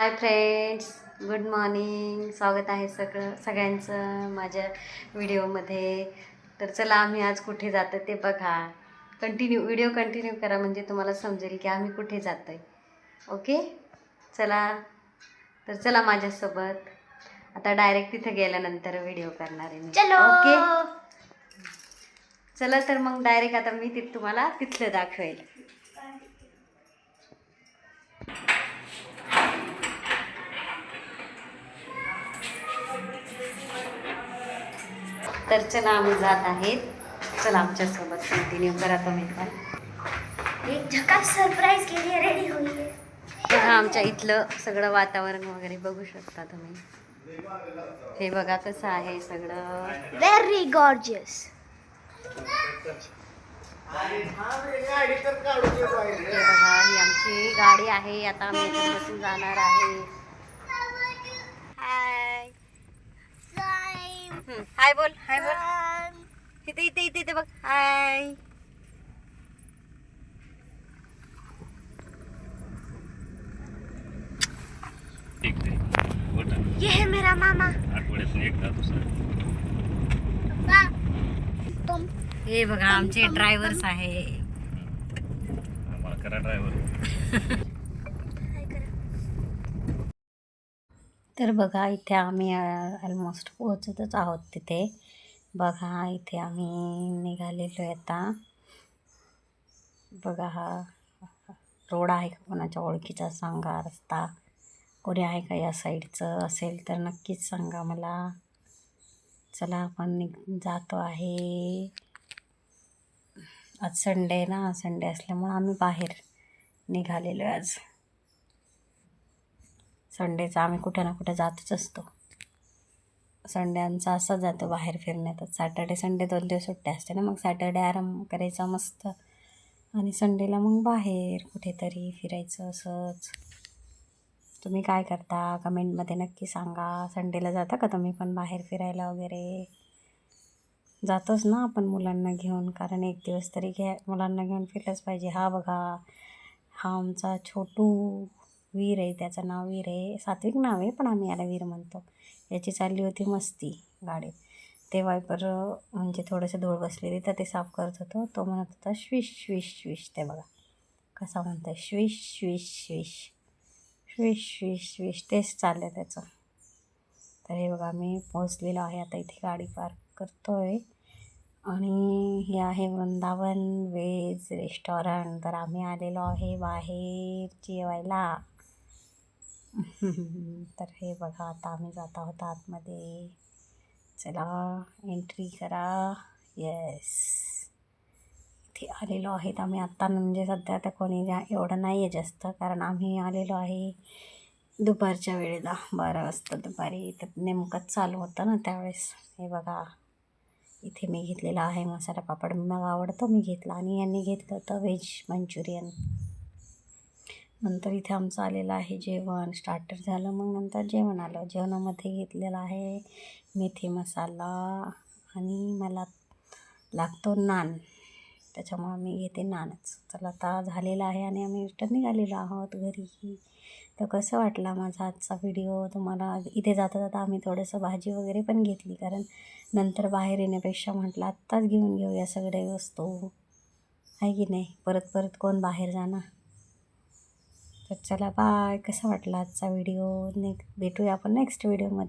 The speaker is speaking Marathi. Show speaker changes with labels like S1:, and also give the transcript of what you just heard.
S1: Hi friends, good morning. स्वागत आहे सगळ्यांचं माझ्या व्हिडिओमध्ये. तर चला, आम्ही आज कुठे जातो ते बघा. व्हिडिओ कंटिन्यू करा, म्हणजे तुम्हाला समजेल की आम्ही कुठे जातो आहे. ओके, चला. तर चला माझ्यासोबत. आता डायरेक्ट तिथे गेल्यानंतर व्हिडिओ करणार आहे मी.
S2: चलो.
S1: ओके, चला. तर मग डायरेक्ट आता मी तुम्हाला तिथलं दाखवेल. तर चला, आम्ही जात आहेत. चला आमच्यासोबत कंटिन्यू करा तुम्ही पण.
S2: एक झकास सरप्राईज के लिए रेडी हुई है.
S1: बघा, आमच्या इथलं सगळं वातावरण वगैरे बघू शकता तुम्ही. हे बघा कसं आहे सगळं.
S2: Very gorgeous.
S1: हे बघा, ही आमची गाडी आहे. आता आम्ही इथून बसून जाणार आहे. हाय हाय बोल, हाय बोल. इथे इथे इथे इथे बघ. हाय.
S2: ये है मेरा मामा. तुम
S1: हे बघा, आमचे ड्रायव्हर्स आहे. तर बघा, इथे आम्ही ऑलमोस्ट पोहोचतच आहोत. तिथे बघा, इथे आम्ही निघालेलो आहे आता. बघा, हा रोड आहे का कोणाच्या ओळखीचा सांगा. रस्ता कोणी आहे का या साईडचं असेल तर नक्कीच सांगा मला. चला, आपण जातो आहे. आज संडे ना, संडे असल्यामुळं आम्ही बाहेर निघालेलो आहे. आज संडेचा आम्ही कुठे ना कुठे जातच असतो. संडे आमचा असा जातो बाहेर फिरण्यातच. सॅटर्डे संडे 2 दिवस सुट्ट्या असते ना, मग सॅटर्डे आराम करायचा मस्त, आणि संडेला मग बाहेर कुठेतरी फिरायचं असंच. तुम्ही काय करता कमेंटमध्ये नक्की सांगा. संडेला जाता का तुम्ही पण बाहेर फिरायला वगैरे? जातोच ना आपण मुलांना घेऊन, कारण एक दिवस तरी मुलांना घेऊन फिरलंच पाहिजे. हा बघा, हा आमचा छोटू वीर आहे. त्याचं नाव वीर आहे. सात्विक नाव आहे, पण आम्ही याला वीर म्हणतो. याची चालली होती मस्ती गाडीत. ते वायपर म्हणजे थोडंसं धूळ बसलेली, तर ते साफ करत होतो. तो म्हणत होता श्विश श्विश श्विश. ते बघा कसा म्हणतो, श्विश श्विश श्विश श्विश श्विश श्विश. तेच चाललं आहे त्याचं. तर हे बघा, मी पोहोचलेलो आहे आता. इथे गाडी पार्क करतो आहे, आणि हे आहे वृंदावन वेज रेस्टॉरंट. तर आम्ही आलेलो आहे बाहेर जेवायला. तर हे बघा, आता आम्ही जात आहोत आतमध्ये. चला, एंट्री करा. येस, इथे आलेलो आहेत आम्ही आत्ता. म्हणजे सध्या आता कोणी एवढं नाही आहे जास्त, कारण आम्ही आलेलो आहे दुपारच्या वेळेला 12 वाजता दुपारी. तर नेमकंच चालू होतं ना त्यावेळेस. हे बघा, इथे मी घेतलेला आहे मसाला पापड. मला आवडतो, मी घेतला. आणि यांनी घेतलं होतं व्हेज मंचुरियन. नंतर इथे आमचं आलेलं आहे जेवण. स्टार्टर झालं, मग नंतर जेवण आलं. जेवणामध्ये घेतलेला आहे मेथी मसाला, आणि मला लागतो नान, त्याच्यामुळं मी घेते नानच. चला, आता झालेला आहे आणि आम्ही रिटर्न निघालेलो आहोत घरी. तर कसं वाटला माझा आजचा व्हिडिओ तुम्हाला? इथे जाता जाता आम्ही थोडंसं भाजी वगैरे पण घेतली, कारण नंतर बाहेर येण्यापेक्षा म्हटलं आत्ताच घेऊन घेऊया सगळे वस्तू, आहे की नाही? परत परत कोण बाहेर जाणार. तर चला, बाय. कसा वाटला आजचा व्हिडिओ? भेटूया आपण नेक्स्ट व्हिडिओमध्ये.